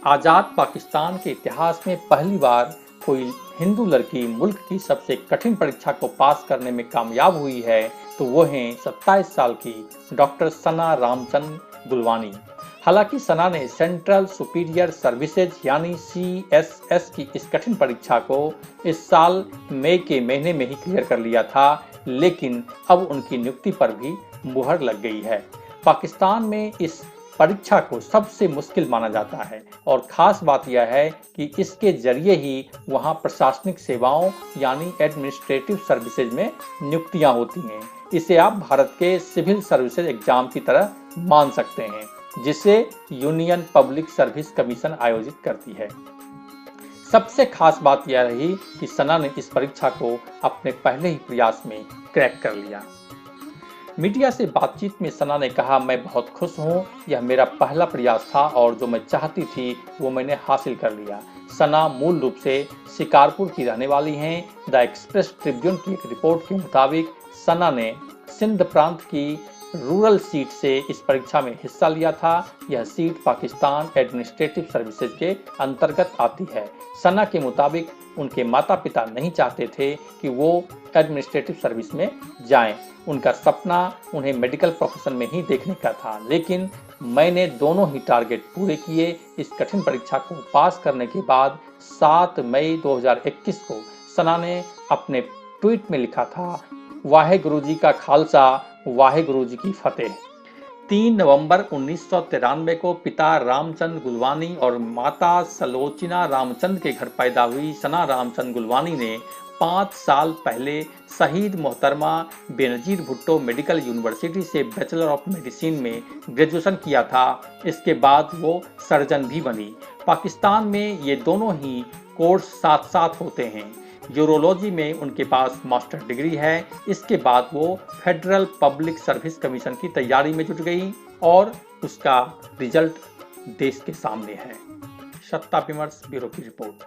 आज़ाद पाकिस्तान के इतिहास में पहली बार कोई हिंदू लड़की मुल्क की सबसे कठिन परीक्षा को पास करने में कामयाब हुई है तो वो हैं 27 साल की डॉक्टर सना रामचंद गुलवानी। हालांकि सना ने सेंट्रल सुपीरियर सर्विसेज यानी CSS की इस कठिन परीक्षा को इस साल मई के महीने में ही क्लियर कर लिया था, लेकिन अब उनकी नियुक्ति पर भी मुहर लग गई है। पाकिस्तान में इस परीक्षा को सबसे मुश्किल माना जाता है और खास बात यह है कि इसके जरिए ही वहां प्रशासनिक सेवाओं यानी एडमिनिस्ट्रेटिव सर्विसेज में नियुक्तियां होती हैं। इसे आप भारत के सिविल सर्विसेज एग्जाम की तरह मान सकते हैं, जिसे यूनियन पब्लिक सर्विस कमीशन आयोजित करती है। सबसे खास बात यह रही कि सना ने इस परीक्षा को अपने पहले ही प्रयास में क्रैक कर लिया। मीडिया से बातचीत में सना ने कहा, मैं बहुत खुश हूँ, यह मेरा पहला प्रयास था और जो मैं चाहती थी वो मैंने हासिल कर लिया। सना मूल रूप से शिकारपुर की रहने वाली हैं। द एक्सप्रेस ट्रिब्यून की एक रिपोर्ट के मुताबिक सना ने सिंध प्रांत की रूरल सीट से इस परीक्षा में हिस्सा लिया था। यह सीट पाकिस्तान एडमिनिस्ट्रेटिव सर्विसेज के अंतर्गत आती है। सना के मुताबिक उनके माता पिता नहीं चाहते थे कि वो एडमिनिस्ट्रेटिव सर्विस में जाएं। उनका सपना उन्हें मेडिकल प्रोफेशन में ही देखने का था, लेकिन मैंने दोनों ही टारगेट पूरे किए। इस कठिन परीक्षा को पास करने के बाद 7 मई 2021 को सना ने अपने ट्वीट में लिखा था, वाहेगुरु जी का खालसा, वाहेगुरु जी की फतेह। 3 नवंबर 1993 को पिता रामचंद गुलवानी और माता सलोचना रामचंद के घर पैदा हुई सना रामचंद गुलवानी ने 5 साल पहले शहीद मोहतरमा बेनजीर भुट्टो मेडिकल यूनिवर्सिटी से बैचलर ऑफ मेडिसिन में ग्रेजुएशन किया था। इसके बाद वो सर्जन भी बनी। पाकिस्तान में ये दोनों ही कोर्स साथ साथ होते हैं। यूरोलॉजी में उनके पास मास्टर डिग्री है। इसके बाद वो फेडरल पब्लिक सर्विस कमीशन की तैयारी में जुट गई और उसका रिजल्ट देश के सामने है। सत्ता विमर्श ब्यूरो की रिपोर्ट।